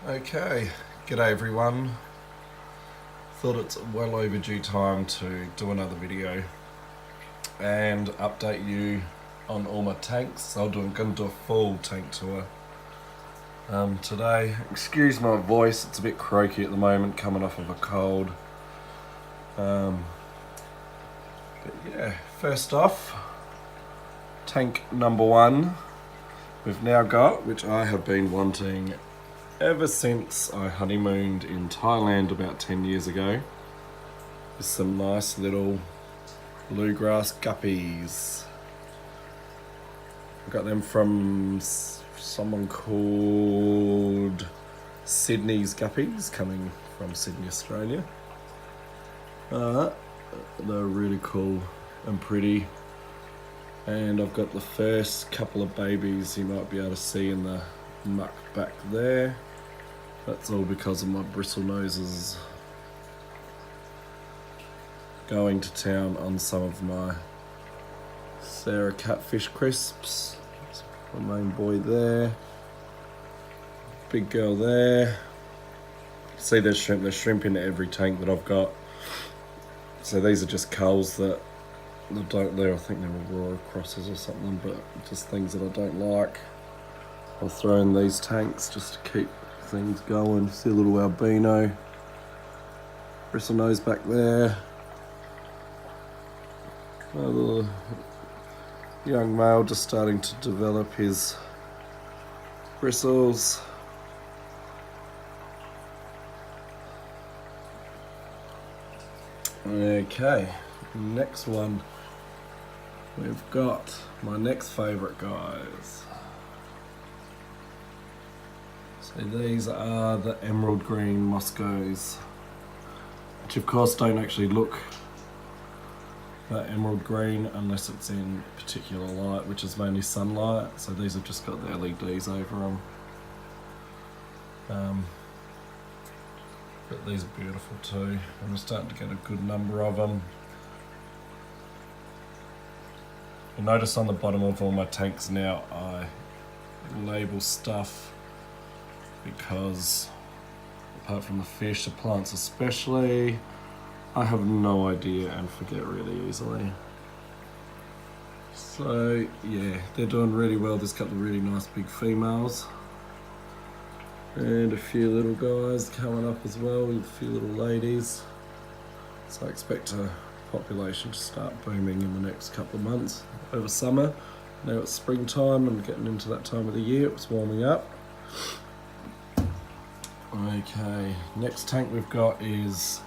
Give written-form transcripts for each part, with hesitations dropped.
Okay, g'day everyone. Thought it's well overdue time to do another video and update you on all my tanks. I'm going to do a full tank tour today. Excuse my voice, it's a bit croaky at the moment, coming off of a cold. But yeah, first off, tank number one we've now got, which I have been wanting ever since I honeymooned in Thailand about 10 years ago. With some nice little bluegrass guppies. I got them from someone called Sydney's Guppies, coming from Sydney, Australia. They're really cool and pretty. And I've got the first couple of babies you might be able to see in the muck back there. That's all because of my bristle noses going to town on some of my Sarah catfish crisps. My main boy there, big girl there. See, there's shrimp in every tank that I've got. So these are just culls that I don't there. I think they're Aurora crosses or something, but just things that I don't like. I'll throw in these tanks just to keep things going. See a little albino, bristle nose back there. Another young male just starting to develop his bristles. Okay, next one. We've got my next favourite guys. So these are the emerald green Moscows, which of course don't actually look that emerald green unless it's in particular light, which is mainly sunlight. So these have just got the LEDs over them. But these are beautiful too. I'm starting to get a good number of them. You'll notice on the bottom of all my tanks now I label stuff, because apart from the fish, the plants especially, I have no idea and forget really easily. So yeah, they're doing really well. There's a couple of really nice big females and a few little guys coming up as well, with a few little ladies. So I expect a population to start booming in the next couple of months over summer. Now it's springtime and getting into that time of the year, it's warming up. Okay, next tank we've got is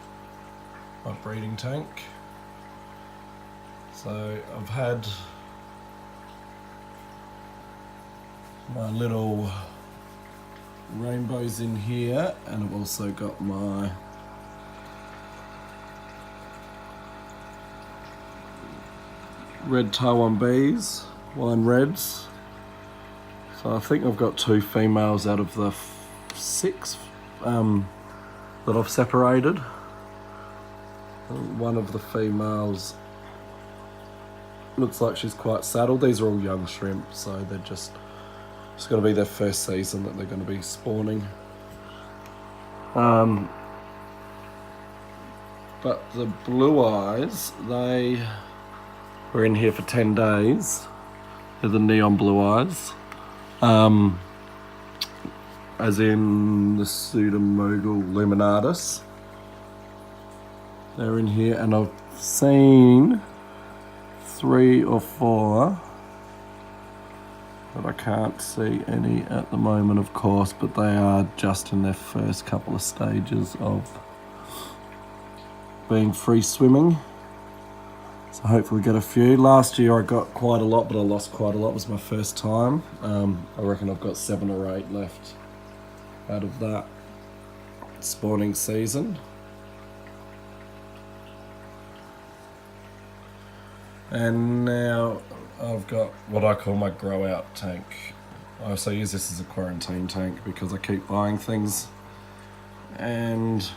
my breeding tank. So I've had my little rainbows in here, and I've also got my red Taiwan bees, wine reds. So I think I've got 2 females out of the 6 that I've separated. One of the females looks like she's quite saddled. These are all young shrimp, so they're just it's going to be their first season that they're going to be spawning. But the blue eyes, they were in here for 10 days. They're the neon blue eyes. As in the Pseudomogul luminatus. They're in here, and I've seen 3 or 4, but I can't see any at the moment, of course, but they are just in their first couple of stages of being free swimming. So hopefully get a few. Last year I got quite a lot, but I lost quite a lot. It was my first time. I reckon I've got 7 or 8 left out of that spawning season. And now I've got what I call my grow out tank. I also use this as a quarantine tank because I keep buying things and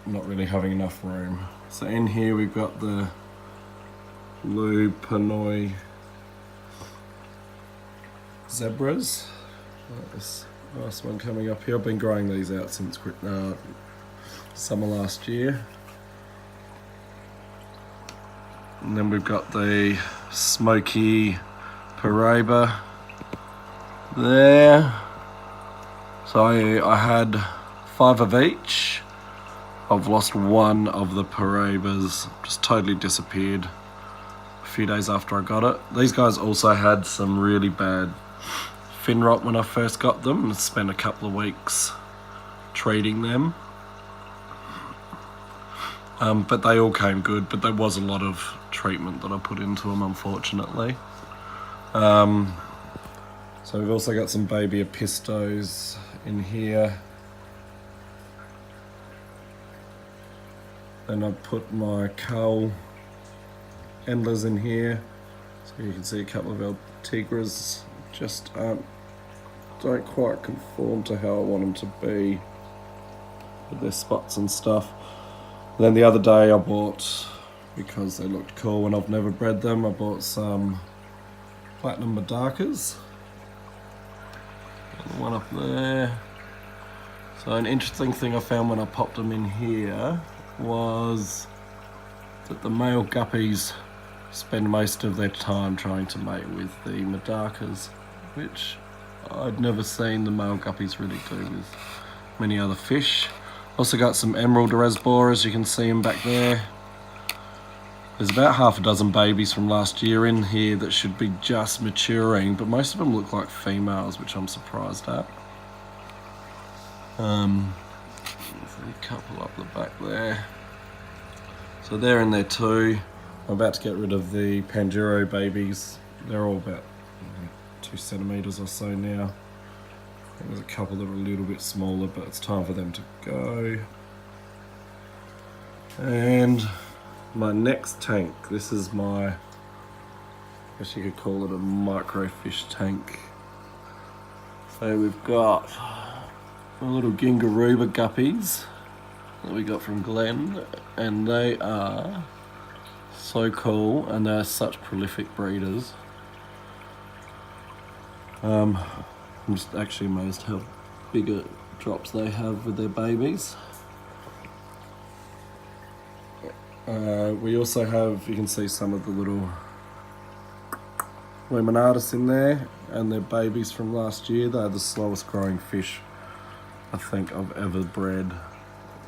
not really having enough room. So in here we've got the Lu Panoi zebras. This nice one coming up here. I've been growing these out since summer last year. And then we've got the smoky paraiba there. So I had 5 of each. I've lost one of the paraibas, just totally disappeared a few days after I got it. These guys also had some really bad fin rot when I first got them, and spent a couple of weeks treating them. But they all came good, but there was a lot of treatment that I put into them, unfortunately. So we've also got some baby apistos in here. Then I've put my cull endlers in here. So you can see a couple of our tigras just don't quite conform to how I want them to be with their spots and stuff. And then the other day I bought, because they looked cool and I've never bred them, I bought some platinum medakas. One up there. So an interesting thing I found when I popped them in here was that the male guppies spend most of their time trying to mate with the medakas, which I'd never seen the male guppies really do with many other fish. Also got some emerald rasboras, you can see them back there. There's about half a dozen babies from last year in here that should be just maturing, but most of them look like females, which I'm surprised at. A couple up the back there. So they're in there too. I'm about to get rid of the Panduro babies. They're all about 2 centimeters or so now. I think there's a couple that are a little bit smaller, but it's time for them to go. And my next tank, this is my, I guess you could call it a microfish tank. So we've got a little gingaruba guppies that we got from Glenn, and they are so cool and they're such prolific breeders. I'm just actually amazed how bigger drops they have with their babies. We also have, you can see some of the little lemonitis in there and their babies from last year. They're the slowest growing fish I think I've ever bred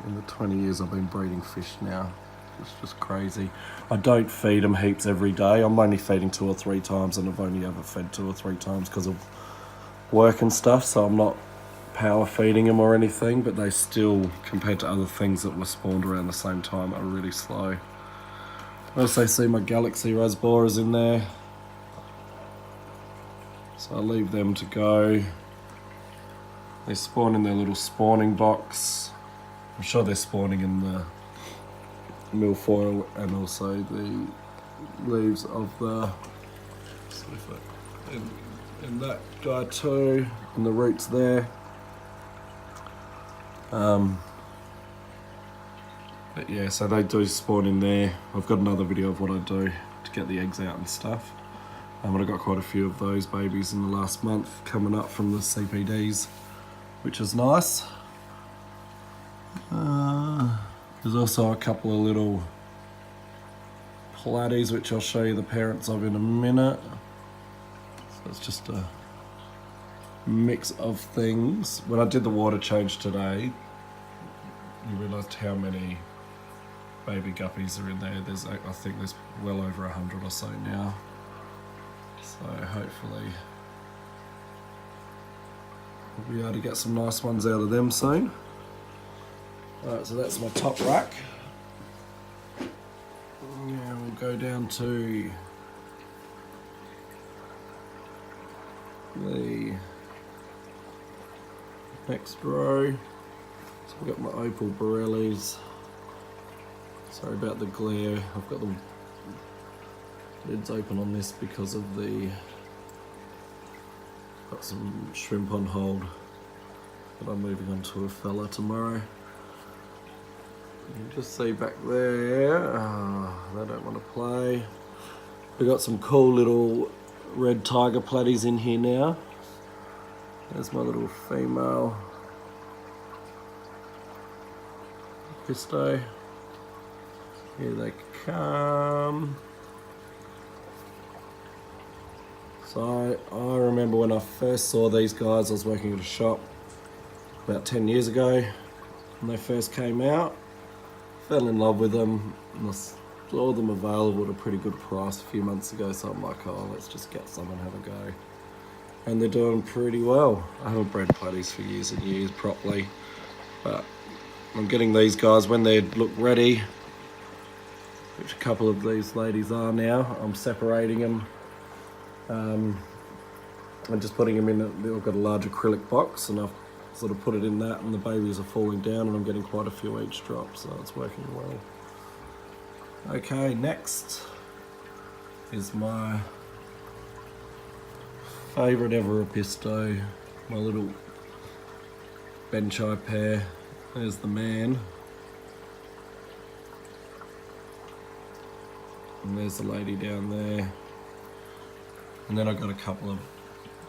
in the 20 years I've been breeding fish now. It's just crazy. I don't feed them heaps every day. I'm only feeding 2 or 3 times, and I've only ever fed 2 or 3 times because of work and stuff, so I'm not power feeding them or anything, but they still, compared to other things that were spawned around the same time, are really slow. I also see my galaxy rasboras in there, so I'll leave them to go. They spawn in their little spawning box. I'm sure they're spawning in the milfoil and also the leaves of the, and that guy too, and the roots there. But yeah, so they do spawn in there. I've got another video of what I do to get the eggs out and stuff. But I got quite a few of those babies in the last month coming up from the CPDs, which is nice. There's also a couple of little platies, which I'll show you the parents of in a minute. So it's just a mix of things. When I did the water change today, you realised how many baby guppies are in there. I think there's well over 100 or so now. So hopefully we'll be able to get some nice ones out of them soon. Alright, so that's my top rack. Now we'll go down to the next row. So we've got my opal borellis. Sorry about the glare. I've got the lids open on this because of got some shrimp on hold, but I'm moving on to a fella tomorrow. You can just see back there, they don't want to play. We've got some cool little red tiger platies in here now. There's my little female pisto. Here they come. So I remember when I first saw these guys, I was working at a shop about 10 years ago when they first came out. Fell in love with them and I saw them available at a pretty good price a few months ago, so I'm like, oh, let's just get some and have a go. And they're doing pretty well. I haven't bred platies for years and years properly, but I'm getting these guys when they look ready, which a couple of these ladies are now. I'm separating them. I'm just putting them in, I've got a large acrylic box and I've sort of put it in that, and the babies are falling down and I'm getting quite a few each drop, so it's working well. Okay, next is my favourite ever Apisto, my little benchai pair. There's the man. And there's the lady down there. And then I got a couple of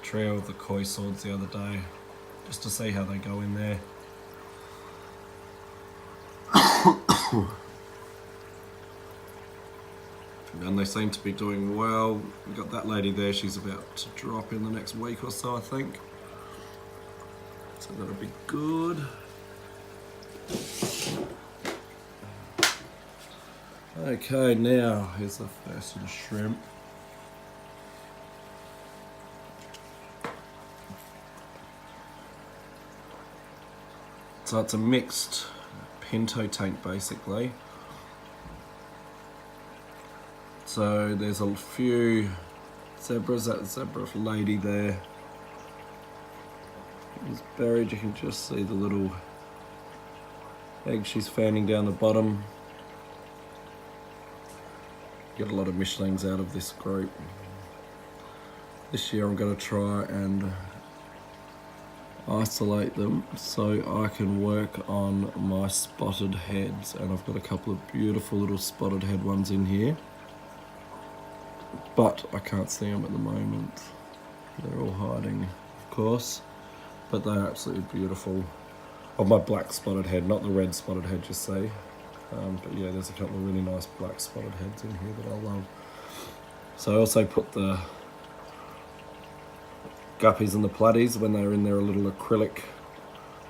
trio of the koi swords the other day, just to see how they go in there. And they seem to be doing well. We've got that lady there, she's about to drop in the next week or so, I think. So that'll be good. Okay, now here's the first of the shrimp. So it's a mixed pinto tank basically. So there's a few zebras, that zebra lady there is buried. You can just see the little egg she's fanning down the bottom. Get a lot of Michelins out of this group. This year I'm going to try and isolate them so I can work on my spotted heads, and I've got a couple of beautiful little spotted head ones in here, but I can't see them at the moment. They're all hiding, of course, but they're absolutely beautiful. Of my black spotted head, not the red spotted head you see. But yeah, there's a couple of really nice black spotted heads in here that I love. So I also put the guppies and the platies, when they're in their little acrylic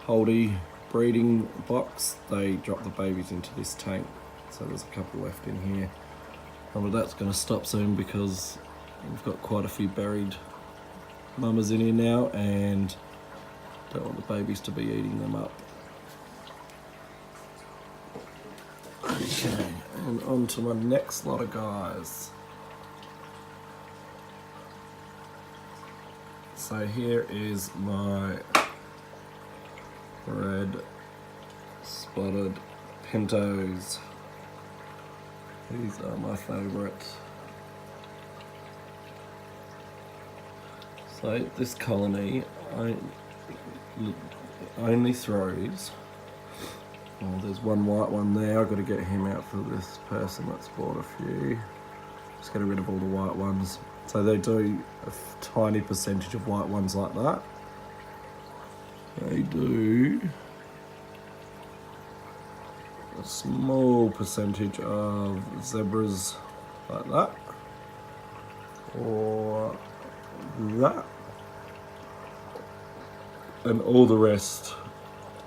holdy breeding box, they drop the babies into this tank. So there's a couple left in here. But that's going to stop soon because we've got quite a few buried mamas in here now and don't want the babies to be eating them up. Okay, and on to my next lot of guys. So here is my red spotted pintos. These are my favourite. So this colony only throws. Oh, there's one white one there. I've got to get him out for this person that's bought a few. Just get rid of all the white ones. So they do a tiny percentage of white ones like that. They do a small percentage of zebras like that, or that, and all the rest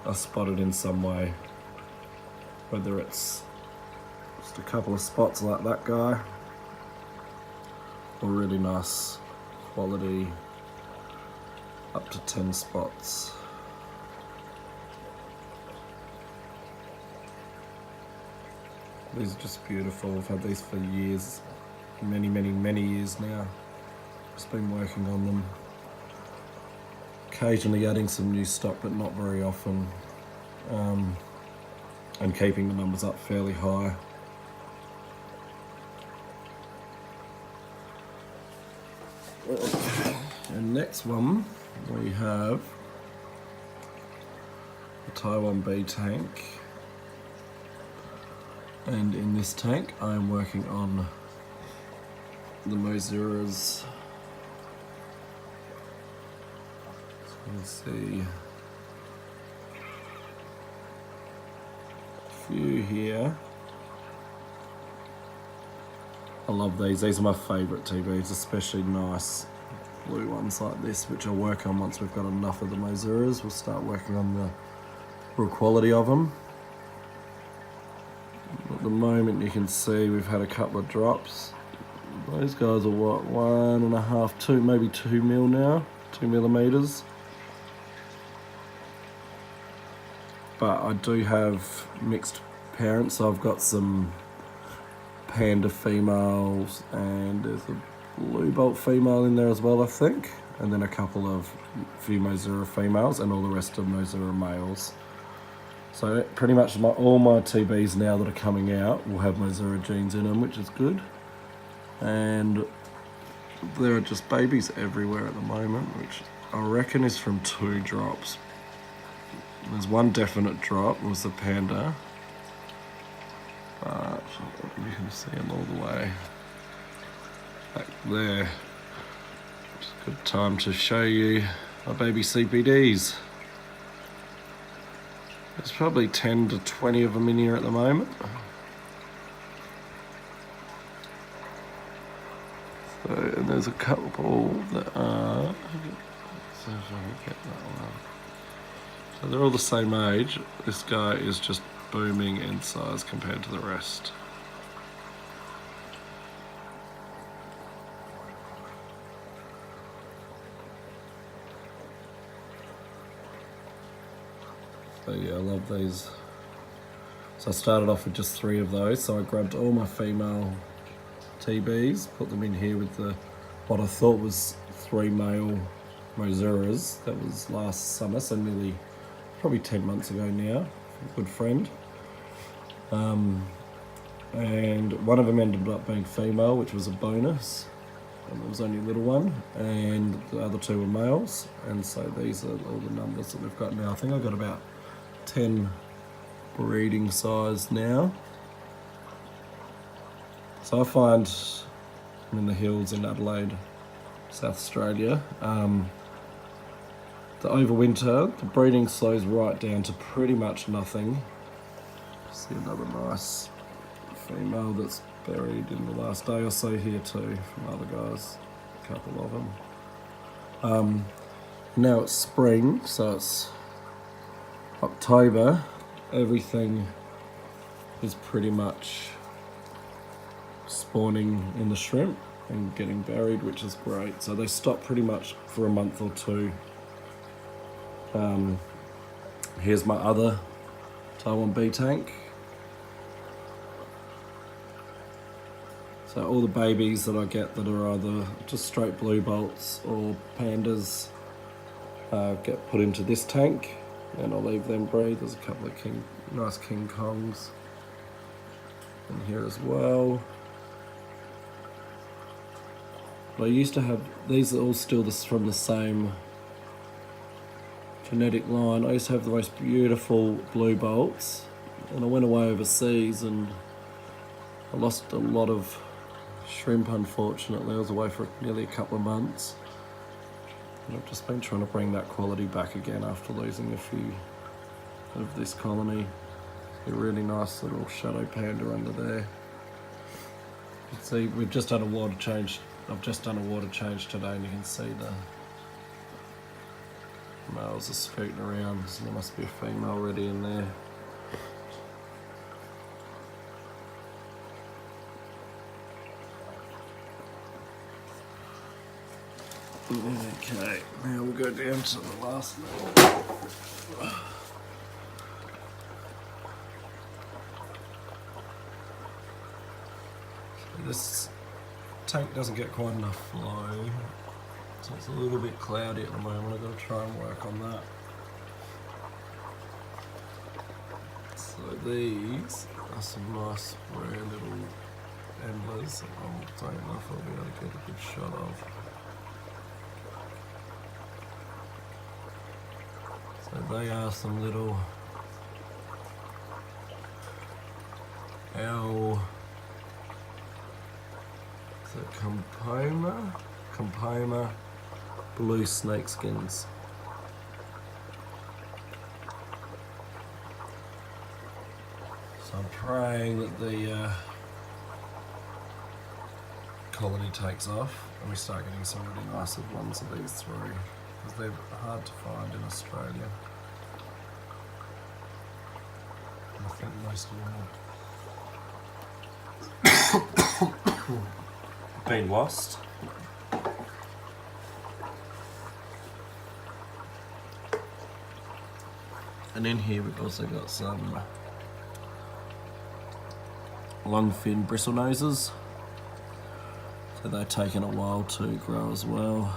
are spotted in some way, whether it's just a couple of spots like that guy, or really nice quality up to 10 spots. These are just beautiful. I've had these for years, many years now. Just been working on them. Occasionally adding some new stock, but not very often. And keeping the numbers up fairly high. Okay. And next one, we have the Taiwan bee tank. And in this tank, I am working on the Mozuras. can see a few here. I love these. These are my favourite TVs, especially nice blue ones like this, which I'll work on once we've got enough of the mosuras. We'll start working on the real quality of them. At the moment you can see we've had a couple of drops. Those guys are what, 1.5, 2, maybe 2 mil now, 2 millimeters. But I do have mixed parents, so I've got some panda females and there's a blue bolt female in there as well, I think, and then a couple of few mosura females and all the rest of mosura males. So pretty much all my TBs now that are coming out will have mosura genes in them, which is good. And there are just babies everywhere at the moment, which I reckon is from 2 drops. There's one definite drop, it was the panda. But you can see them all the way back there. It's a good time to show you my baby CPDs. There's probably 10 to 20 of them in here at the moment. So, and there's a couple that are, so if I can get that one. So they're all the same age. This guy is just booming in size compared to the rest. So yeah, I love these. So I started off with just 3 of those. So I grabbed all my female TBs, put them in here with the what I thought was 3 male mosuras. That was last summer, so nearly probably 10 months ago now. A good friend. And one of them ended up being female, which was a bonus. And there was only a little one, and the other 2 were males. And so these are all the numbers that we've got now. I think I've got about 10 breeding size now. So I find I'm in the hills in Adelaide, South Australia. The overwinter, the breeding slows right down to pretty much nothing. See another nice female that's buried in the last day or so here too, from other guys, a couple of them. Now it's spring, so it's October. Everything is pretty much spawning in the shrimp and getting buried, which is great. So they stop pretty much for a month or 2. Here's my other Taiwan bee tank. So all the babies that I get that are either just straight blue bolts or pandas get put into this tank, and I'll leave them breed. There's a couple of nice King Kongs in here as well. But I used to have, these are all still from the same genetic line. I used to have the most beautiful blue bolts, and I went away overseas and I lost a lot of shrimp, unfortunately. I was away for nearly a couple of months. And I've just been trying to bring that quality back again after losing a few of this colony. A really nice little shadow panda under there. You can see we've just done a water change. I've just done a water change today, and you can see the males are scooting around, so there must be a female already in there. Okay, now we'll go down to the last level. So this tank doesn't get quite enough flow, so it's a little bit cloudy at the moment. I've got to try and work on that. So these are some nice rare little endlers that I don't know if I'll be able to get a good shot of. So they are some little Compoma blue snakeskins. I'm praying that the colony takes off and we start getting some really nice ones of these through, because they're hard to find in Australia. And I think most of them have been lost. And in here we've also got some long fin bristle noses. So they're taking a while to grow as well.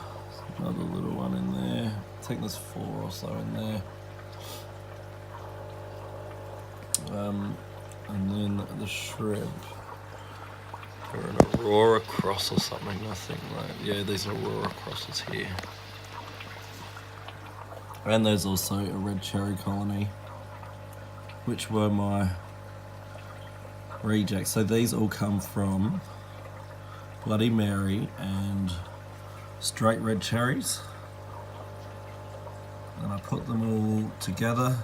Another little one in there. I think there's 4 or so in there. And then the shrimp. They're an Aurora cross or something, I think. Right? Yeah, these are Aurora crosses here. And there's also a red cherry colony, which were my rejects. So these all come from Bloody Mary and straight red cherries. And I put them all together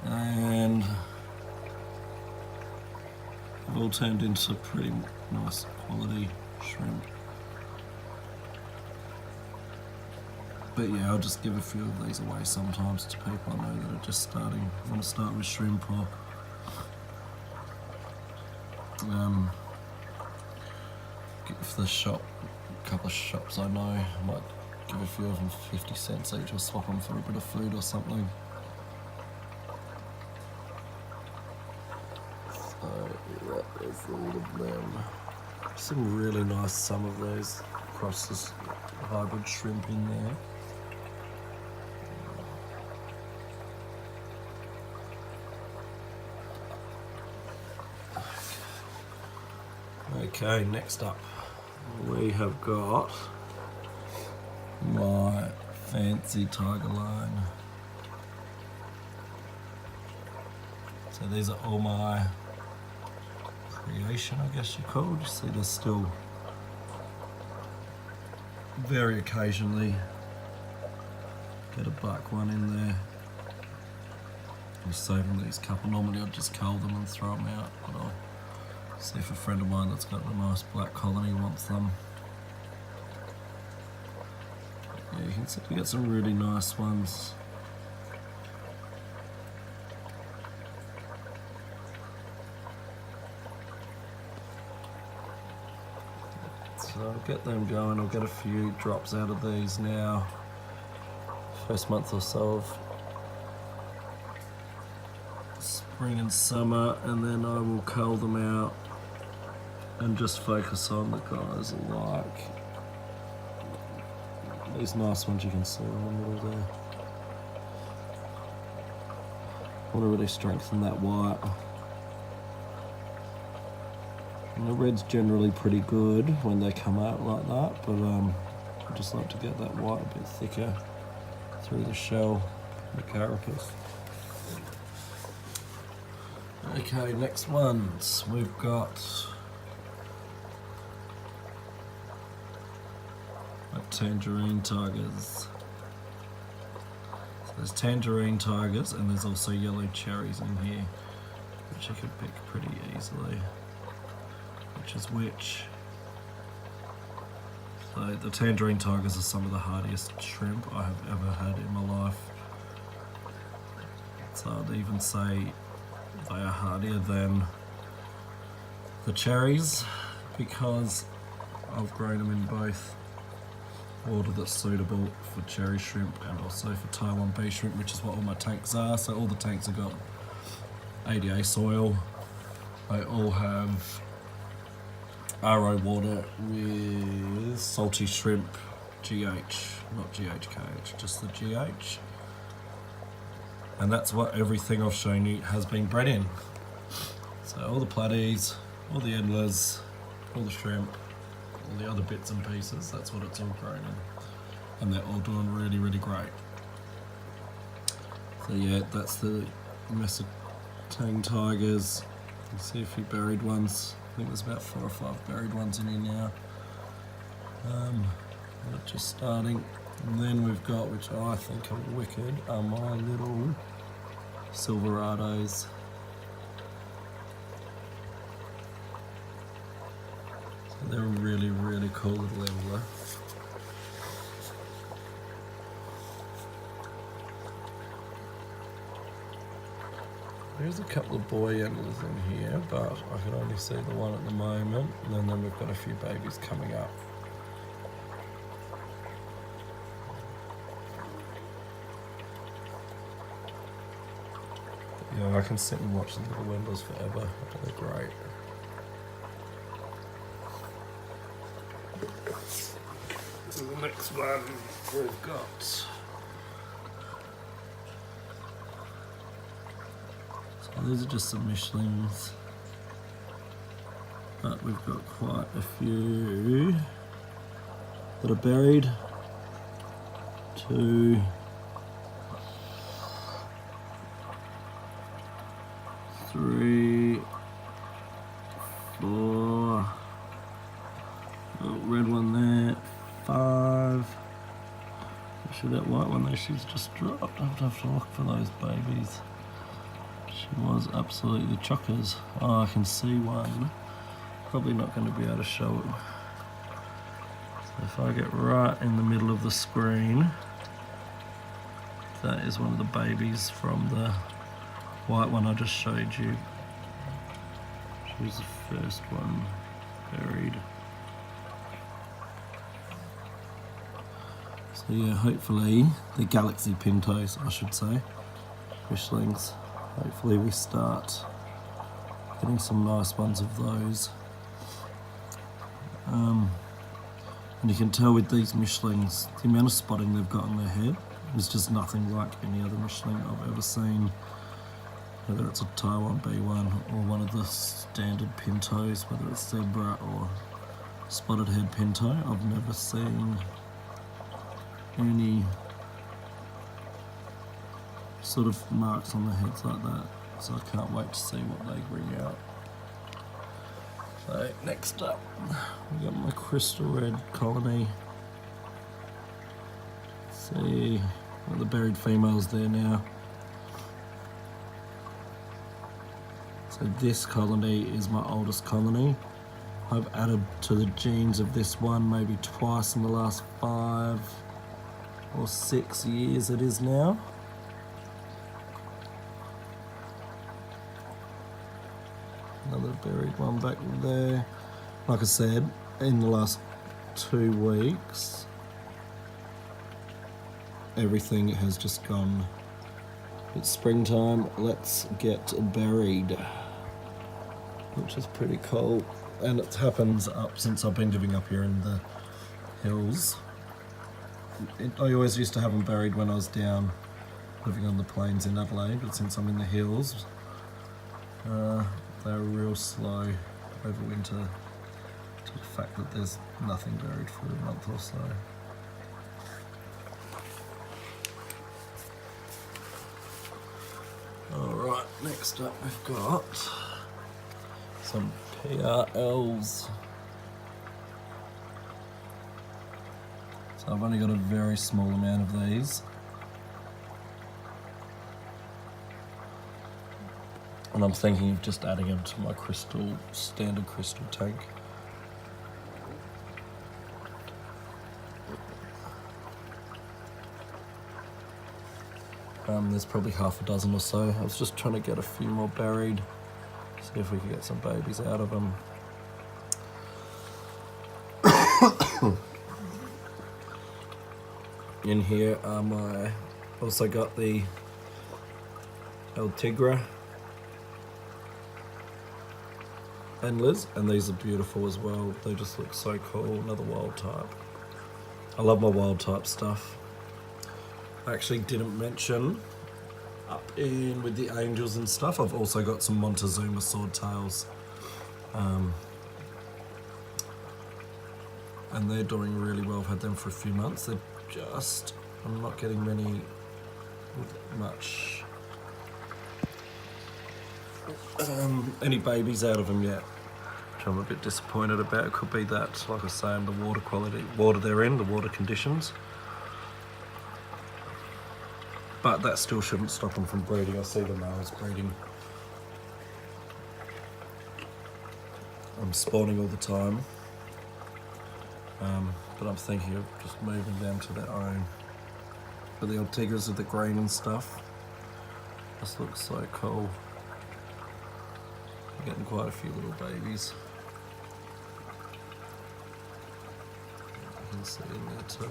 and they've all turned into pretty nice quality shrimp. But yeah, I'll just give a few of these away sometimes to people I know that are just starting, want to start with shrimp, or if the shop, a couple of shops I know, I might give a few of them 50 cents each or swap them for a bit of food or something. So yeah, there's all of them. Some really nice, some of those crosses, hybrid shrimp in there. Okay, next up we have got my fancy tiger line. So these are all my creation, I guess you call. You see there's still very occasionally get a buck one in there. I'm saving these couple. Normally I'd just cull them and throw them out, but I'll see if a friend of mine that's got a nice black colony wants them. Yeah, you can see we get some really nice ones. So I'll get them going. I'll get a few drops out of these now. First month or so of spring and summer, and then I will cull them out and just focus on the guys like these nice ones you can see in the middle there. I want to really strengthen that white. And the red's generally pretty good when they come out like that, but I just like to get that white a bit thicker through the shell, the carapace. Okay, next ones we've got tangerine tigers. So there's tangerine tigers and there's also yellow cherries in here, which you could pick pretty easily, which is which. So the tangerine tigers are some of the hardiest shrimp I have ever had in my life. So I'd even say they are hardier than the cherries because I've grown them in both water that's suitable for cherry shrimp and also for Taiwan bay shrimp, which is what all my tanks are. So all the tanks have got ADA soil. They all have RO water with salty shrimp GH, not GHKH, just the GH. And that's what everything I've shown you has been bred in. So all the platies, all the endlers, all the shrimp, all the other bits and pieces, that's what it's all grown in. And they're all doing really, really great. So yeah, that's the Tang tigers. You can see a few buried ones. I think there's about 4 or 5 buried ones in here now. They're just starting. And then we've got, which I think are wicked, are my little Silverados. they're a really, really cool little angler. There's a couple of boy anglers in here, but I can only see the one at the moment, and then we've got a few babies coming up. Yeah, I can sit and watch the little winders forever. They're great. So the next one we've got. So these are just some Michelins, but we've got quite a few that are buried. 2, 3, 4, red one there, 5. Actually that white one there, she's just dropped. I have to look for those babies. She was absolutely chockers. Oh, I can see one. Probably not going to be able to show it. So if I get right in the middle of the screen, that is one of the babies from the white one I just showed you. She was the first one buried. So yeah, hopefully the galaxy pintos, I should say, fishlings. Hopefully we start getting some nice ones of those. And you can tell with these Michelins, the amount of spotting they've got on their head is just nothing like any other Michelin I've ever seen. Whether it's a Taiwan B1 or one of the standard pintos, whether it's zebra or spotted head pinto, I've never seen any sort of marks on the heads like that. So I can't wait to see what they bring out. So next up, we've got my crystal red colony. See, got the buried females there now. So this colony is my oldest colony. I've added to the genes of this one maybe twice in the last 5 or 6 years it is now. Another buried one back there. Like I said, in the last 2 weeks, everything has just gone. It's springtime, let's get buried, which is pretty cool. And it happens up since I've been living up here in the hills. I always used to have them buried when I was down living on the plains in Adelaide, but since I'm in the hills, they're real slow over winter to the fact that there's nothing buried for a month or so. Alright, next up we've got some PRLs. So I've only got a very small amount of these. And I'm thinking of just adding them to my standard crystal tank. There's probably half a dozen or so. I was just trying to get a few more buried, see if we could get some babies out of them. In here are also got the El Tigre endlers, and these are beautiful as well. They just look so cool. Another wild type. I love my wild type stuff. I actually didn't mention up in with the angels and stuff, I've also got some Montezuma swordtails. And they're doing really well. I've had them for a few months. They're just, I'm not getting any babies out of them yet, which I'm a bit disappointed about. It could be that, like I was saying, the water they're in, the water conditions. But that still shouldn't stop them from breeding. I see the males breeding. I'm spawning all the time. but I'm thinking of just moving them to their own. But the old tigers with the green and stuff, this looks so cool. I'm getting quite a few little babies. You can see in there too.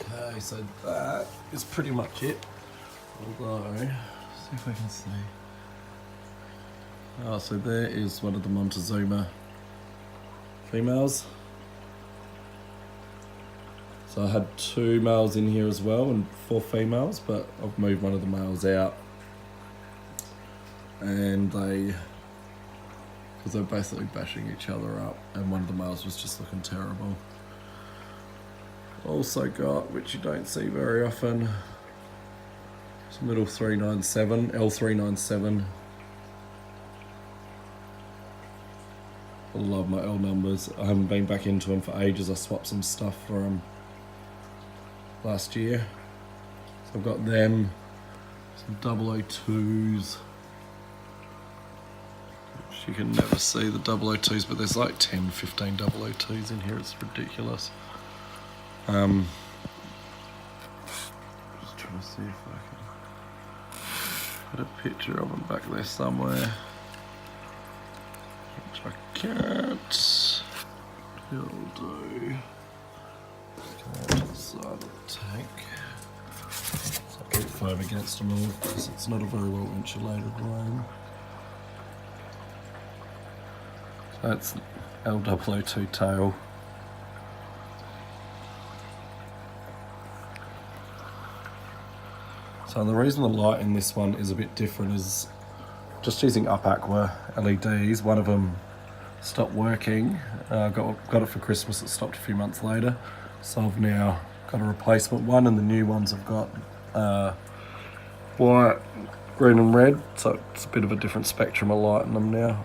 Okay, so that is pretty much it. Although, see if I can see. Oh, so there is one of the Montezuma females. So I had 2 males in here as well and 4 females, but I've moved one of the males out. And because they're basically bashing each other up, and one of the males was just looking terrible. Also got, which you don't see very often, some little 397, L397. I love my L numbers. I haven't been back into them for ages. I swapped some stuff for them last year. So I've got them, some 002s. Which you can never see the 002s, but there's like 10, 15 002s in here. It's ridiculous. Just trying to see if I can put a picture of them back there somewhere, which I can't. It'll do. Come out to the side of the tank. So I keep foam against them all because it's not a very well insulated room. So that's L002 tail. So the reason the light in this one is a bit different is just using Up Aqua LEDs. One of them stopped working. Got it for Christmas. It stopped a few months later. So I've now got a replacement one, and the new ones have got white, green and red. So it's a bit of a different spectrum of light in them now.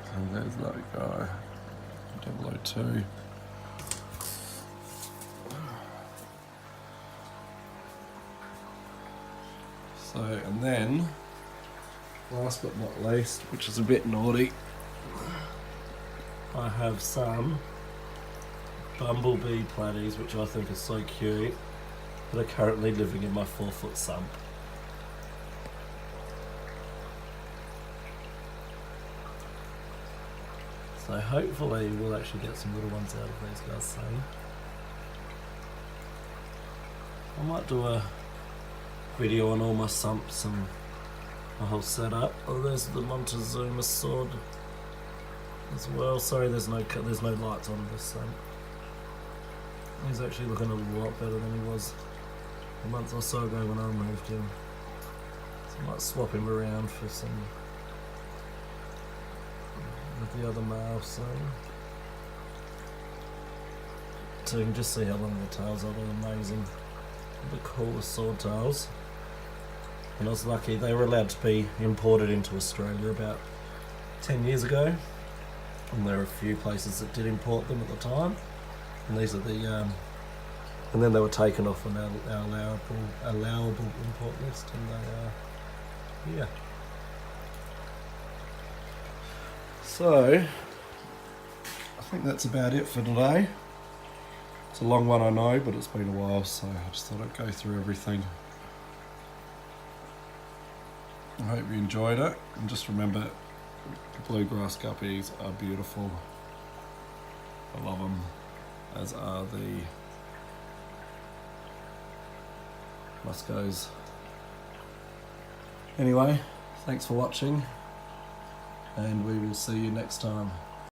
So there's that guy, 002. So, and then, last but not least, which is a bit naughty, I have some bumblebee platies, which I think are so cute, that are currently living in my 4-foot sump. So hopefully we'll actually get some little ones out of these guys soon. I might do a video on all my sumps and my whole setup. Oh, there's the Montezuma sword as well. Sorry, there's no lights on this sump. He's actually looking a lot better than he was a month or so ago when I removed him. So I might swap him around for some with the other male soon. So you can just see how long the tails are. They're amazing. The coolest swordtails. And I was lucky, they were allowed to be imported into Australia about 10 years ago. And there were a few places that did import them at the time. And these are the, and then they were taken off on our allowable import list, and they are, yeah. So, I think that's about it for today. It's a long one, I know, but it's been a while, so I just thought I'd go through everything. I hope you enjoyed it, and just remember, the bluegrass guppies are beautiful. I love them, as are the muscos. Anyway, thanks for watching, and we will see you next time.